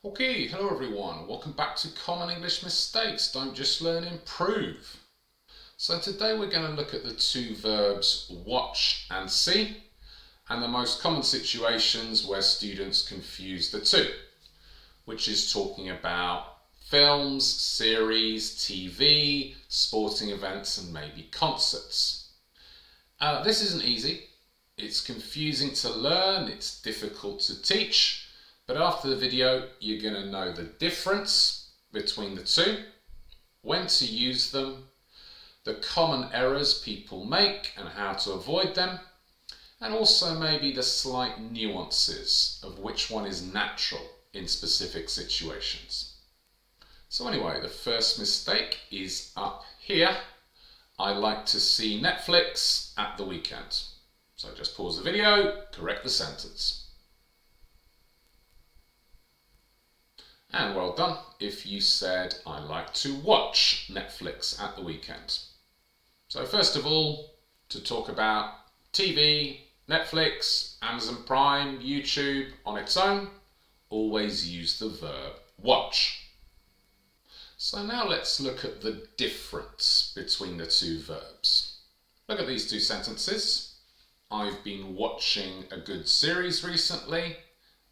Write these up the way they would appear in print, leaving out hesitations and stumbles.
Okay, hello everyone. Welcome back to Common English Mistakes. Don't just learn, improve. So today we're going to look at the two verbs watch and see and the most common situations where students confuse the two, which is talking about films, series, TV, sporting events and maybe concerts. This isn't easy. It's confusing to learn, it's difficult to teach. But after the video, you're going to know the difference between the two, when to use them, the common errors people make and how to avoid them, and also maybe the slight nuances of which one is natural in specific situations. So anyway, the first mistake is up here. I like to see Netflix at the weekend. So just pause the video, correct the sentence. And well done if you said, I like to watch Netflix at the weekend. So first of all, to talk about TV, Netflix, Amazon Prime, YouTube on its own, always use the verb watch. So now let's look at the difference between the two verbs. Look at these two sentences. I've been watching a good series recently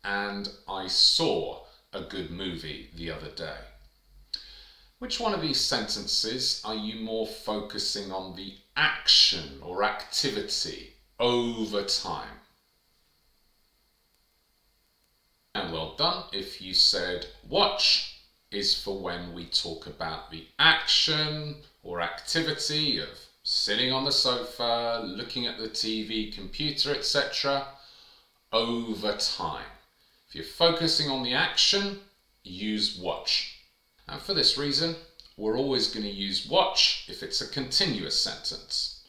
and I saw a good movie the other day. Which one of these sentences are you more focusing on the action or activity over time? And well done if you said watch is for when we talk about the action or activity of sitting on the sofa, looking at the TV, computer, etc. over time. If you're focusing on the action, use watch. And for this reason, we're always going to use watch if it's a continuous sentence.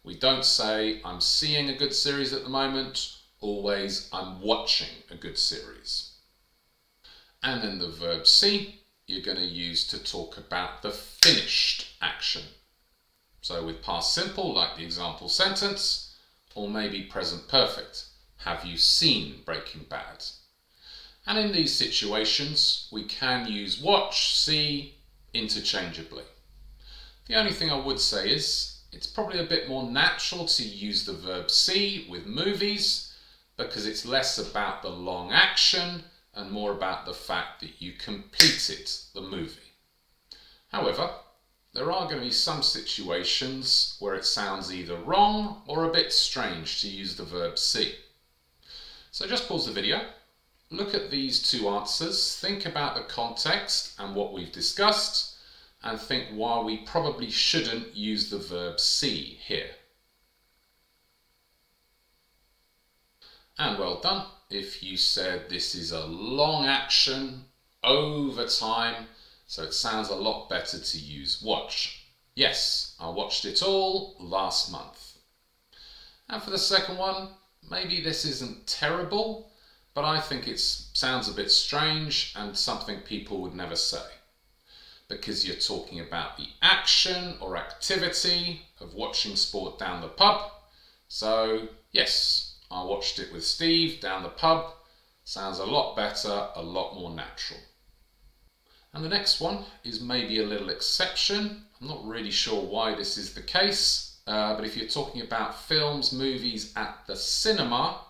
We don't say, I'm seeing a good series at the moment, always, I'm watching a good series. And then the verb see, you're going to use to talk about the finished action. So with past simple, like the example sentence, or maybe present perfect. Have you seen Breaking Bad? And in these situations, we can use watch, see interchangeably. The only thing I would say is, it's probably a bit more natural to use the verb see with movies because it's less about the long action and more about the fact that you completed the movie. However, there are going to be some situations where it sounds either wrong or a bit strange to use the verb see. So just pause the video. Look at these two answers, think about the context and what we've discussed, and think why we probably shouldn't use the verb see here. And well done if you said this is a long action over time, so it sounds a lot better to use watch. Yes, I watched it all last month. And for the second one, maybe this isn't terrible, but I think it sounds a bit strange and something people would never say. Because you're talking about the action or activity of watching sport down the pub. So yes, I watched it with Steve down the pub. Sounds a lot better, a lot more natural. And the next one is maybe a little exception. I'm not really sure why this is the case, but if you're talking about films, movies at the cinema,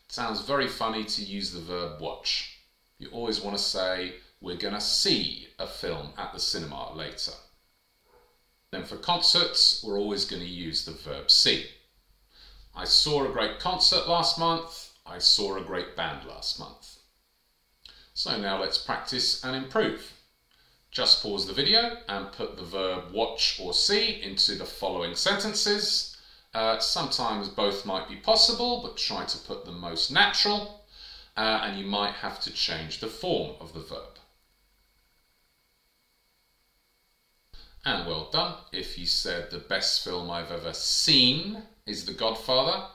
it sounds very funny to use the verb watch. You always want to say, we're going to see a film at the cinema later. Then for concerts, we're always going to use the verb see. I saw a great concert last month. I saw a great band last month. So now let's practice and improve. Just pause the video and put the verb watch or see into the following sentences. Sometimes both might be possible, but try to put the most natural, and you might have to change the form of the verb. And well done if you said the best film I've ever seen is The Godfather.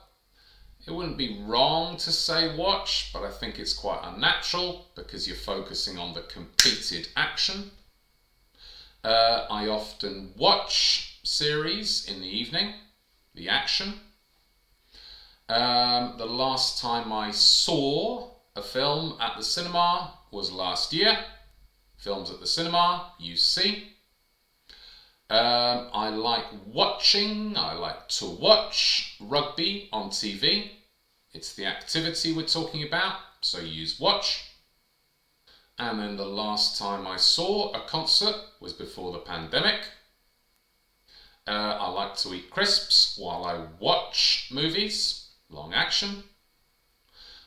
It wouldn't be wrong to say watch, but I think it's quite unnatural because you're focusing on the completed action. I often watch series in the evening, the action. The last time I saw a film at the cinema was last year. Films at the cinema, you see. I like to watch rugby on TV. It's the activity we're talking about, so use watch. And then the last time I saw a concert was before the pandemic. I like to eat crisps while I watch movies, long action.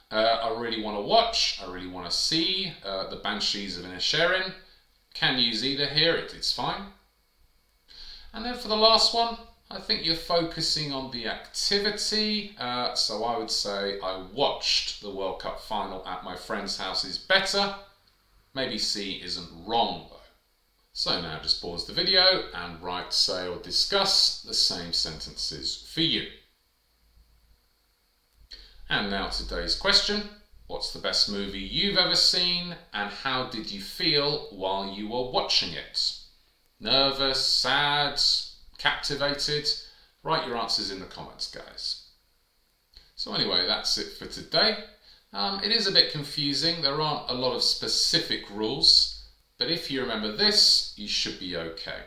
I really want to see the Banshees of Inisherin. Can use either here, it's fine. And then for the last one, I think you're focusing on the activity. So I would say I watched the World Cup final at my friend's house is better. Maybe C isn't wrong though. So now just pause the video and write, say or discuss the same sentences for you. And now today's question. What's the best movie you've ever seen and how did you feel while you were watching it? Nervous, sad, captivated? Write your answers in the comments, guys. So anyway, that's it for today. It is a bit confusing. There aren't a lot of specific rules, but if you remember this, you should be okay.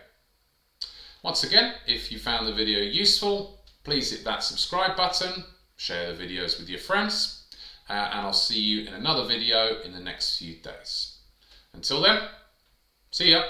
Once again, if you found the video useful, please hit that subscribe button, share the videos with your friends, and I'll see you in another video in the next few days. Until then, see ya!